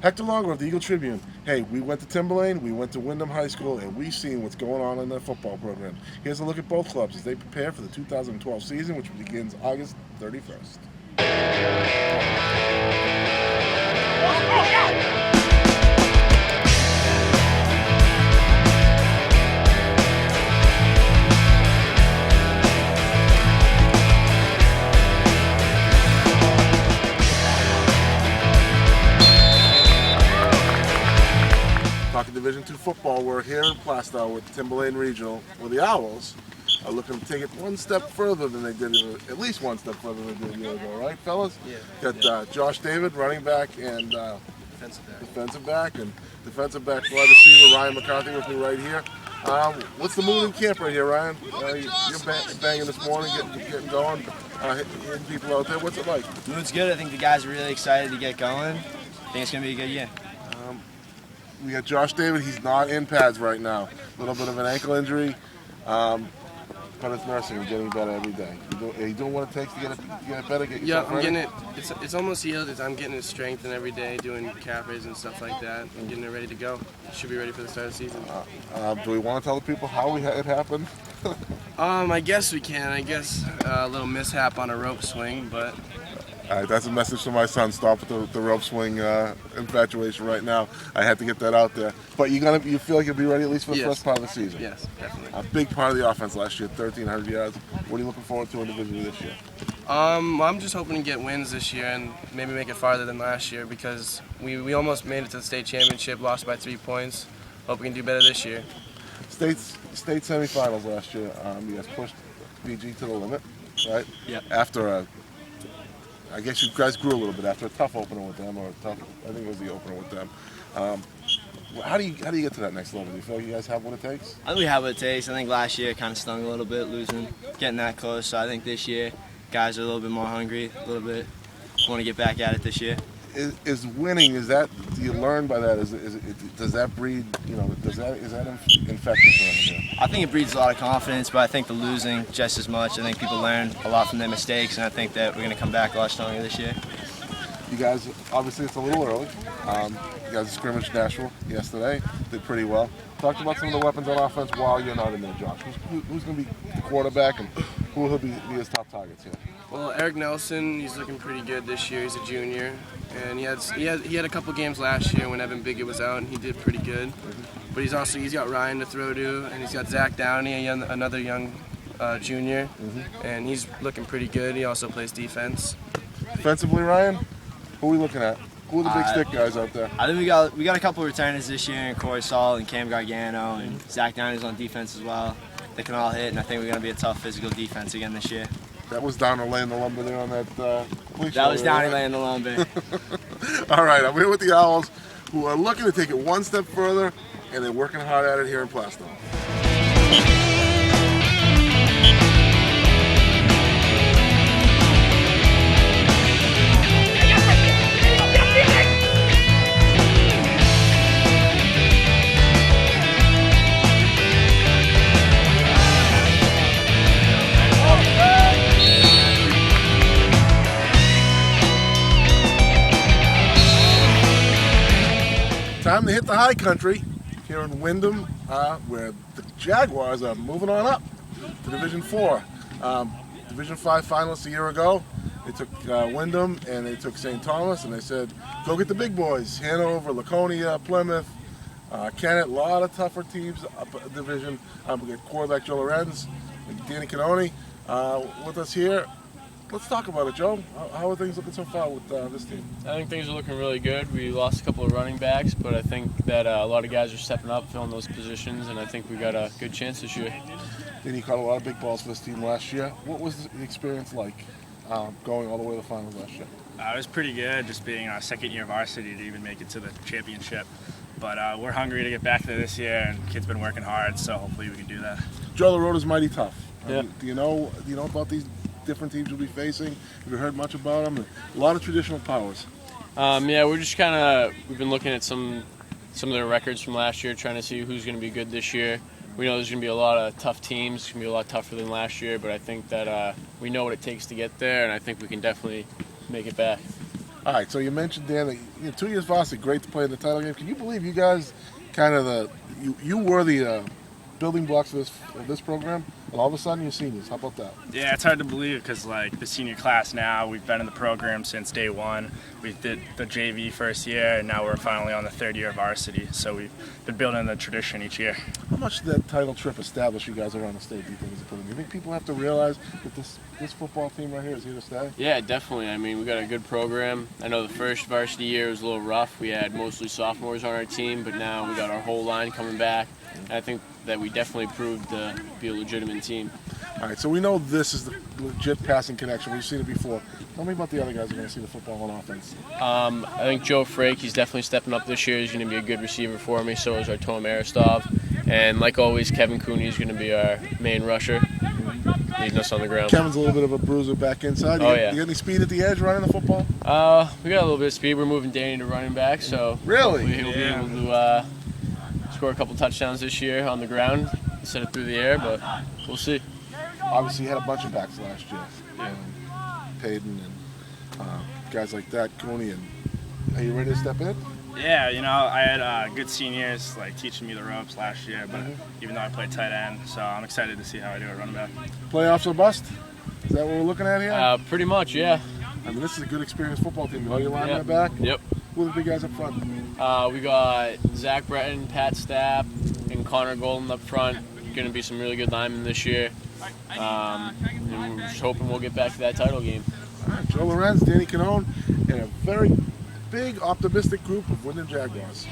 Hector Longo of the Eagle Tribune. Hey, we went to Timberlane, we went to Wyndham High School, and we've seen what's going on in their football program. Here's a look at both clubs as they prepare for the 2012 season, which begins August 31st. Talking Division II football, we're here in Plaistow with Timberlane Regional, where the Owls are looking to take it one step further than they did, at least one step further than they did a year ago, right, fellas? Yeah. Got Josh David, running back, and Defensive back. defensive back wide receiver Ryan McCarthy with me right here. What's the mood in camp right here, Ryan? You're banging this morning, getting going, hitting people out there. What's it like? Mood's good. I think the guys are really excited to get going. I think it's going to be a good year. We got Josh David. He's not in pads right now. A little bit of an ankle injury, but it's nursing and getting better every day. You doing what it takes to get it better? Get Yeah, yourself I'm ready? getting it. It's almost healed. I'm getting it strengthened every day, doing calf raises and stuff like that, and getting it ready to go. Should be ready for the start of the season. Do we want to tell the people how it happened? I guess we can. I guess a little mishap on a rope swing, but All right, that's a message to my son. Stop with the rope swing infatuation right now. I had to get that out there. But you feel like you'll be ready at least for the Yes. first part of the season. yes, definitely. A big part of the offense last year, 1,300 yards. What are you looking forward to in Division this year? I'm just hoping to get wins this year and maybe make it farther than last year because we almost made it to the state championship, lost by 3 points. Hope we can do better this year. State semifinals last year. You guys pushed BG to the limit, right? Yeah. After I guess you guys grew a little bit after a tough opener with them, I think it was the opener with them. How do you get to that next level? Do you feel like you guys have what it takes? I think we have what it takes. I think last year kind of stung a little bit, getting that close. So I think this year, guys are a little bit more hungry, a little bit want to get back at it this year. Is winning? Do you learn by that? Does that breed? Is that infectious or anything? I think it breeds a lot of confidence, but I think the losing just as much. I think people learn a lot from their mistakes, and I think that we're going to come back a lot stronger this year. You guys, obviously, it's a little early. You guys scrimmaged Nashville yesterday. Did pretty well. Talked about some of the weapons on offense while you're not in there, Josh. Who's going to be the quarterback, and who will be his top targets here? Well, Eric Nelson, he's looking pretty good this year. He's a junior, and he had a couple games last year when Evan Biggett was out, and he did pretty good. But he's got Ryan to throw to, and he's got Zach Downey, another young junior, and he's looking pretty good. He also plays defense. Defensively, Ryan, who are we looking at? Who are the big stick guys out there? I think we got a couple of returners this year, and Corey Saul and Cam Gargano, and Zach Downey's on defense as well. They can all hit, and I think we're going to be a tough physical defense again this year. That was Downey laying the lumber there on that police That was show, Downey right? laying the lumber. All right, I'm here with the Owls, who are looking to take it one step further, and they're working hard at it here in Plaistow. Time to hit the high country here in Wyndham, where the Jaguars are moving on up to Division 4. Division 5 finalists a year ago. They took Wyndham and they took St. Thomas, and they said, go get the big boys. Hanover, Laconia, Plymouth, Kennett, a lot of tougher teams up a division. We got quarterback Joe Lorenz and Danny Canoni with us here. Let's talk about it, Joe. How are things looking so far with this team? I think things are looking really good. We lost a couple of running backs, but I think that a lot of guys are stepping up, filling those positions, and I think we got a good chance this year. Then you caught a lot of big balls for this team last year. What was the experience like going all the way to the finals last year? It was pretty good, just being our second year varsity to even make it to the championship. But we're hungry to get back there this year, and kids been working hard, so hopefully we can do that. Joe, the road is mighty tough. Yeah. Do you know about these different teams you'll be facing? Have you heard much about them? A lot of traditional powers. Yeah, we're just we've been looking at some of their records from last year, trying to see who's going to be good this year. We know there's going to be a lot of tough teams. It's going to be a lot tougher than last year, but I think that we know what it takes to get there, and I think we can definitely make it back. All right, so you mentioned, Dan, that 2 years varsity, great to play in the title game. Can you believe you guys kind of you were the building blocks of this program, and all of a sudden you're seniors? How about that? Yeah, it's hard to believe because like the senior class now, we've been in the program since day one. We did the JV first year, and now we're finally on the third year of varsity. So we've been building the tradition each year. How much did that title trip establish you guys around the state, do you think, as a program? Do you think people have to realize that this football team right here is here to stay? Yeah, definitely. I mean, we got a good program. I know the first varsity year was a little rough. We had mostly sophomores on our team, but now we got our whole line coming back. And I think that we definitely proved to be a legitimate team. All right, so we know this is the legit passing connection. We've seen it before. Tell me about the other guys who are going to see the football on offense. I think Joe Frake, he's definitely stepping up this year. He's going to be a good receiver for me. So is our Tom Aristov. And like always, Kevin Cooney is going to be our main rusher, leading us on the ground. Kevin's a little bit of a bruiser back inside. Oh, yeah. You got any speed at the edge running the football? We got a little bit of speed. We're moving Danny to running back, so Really? hopefully he'll be able to score a couple touchdowns this year on the ground instead of through the air, but we'll see. Obviously, you had a bunch of backs last year. Payton and guys like that, Cooney. And are you ready to step in? Yeah, you know, I had good seniors like teaching me the ropes last year, but even though I played tight end, so I'm excited to see how I do at running back. Playoffs or bust? Is that what we're looking at here? Pretty much, yeah. I mean, this is a good experienced football team. All your linemen are back? Yep. Who are the big guys up front? We got Zach Breton, Pat Stapp, and Connor Golden up front. Going to be some really good linemen this year. And we're just hoping we'll get back to that title game. All right, Joe Lorenz, Danny Canone, and a very big, optimistic group of Wyndham Jaguars.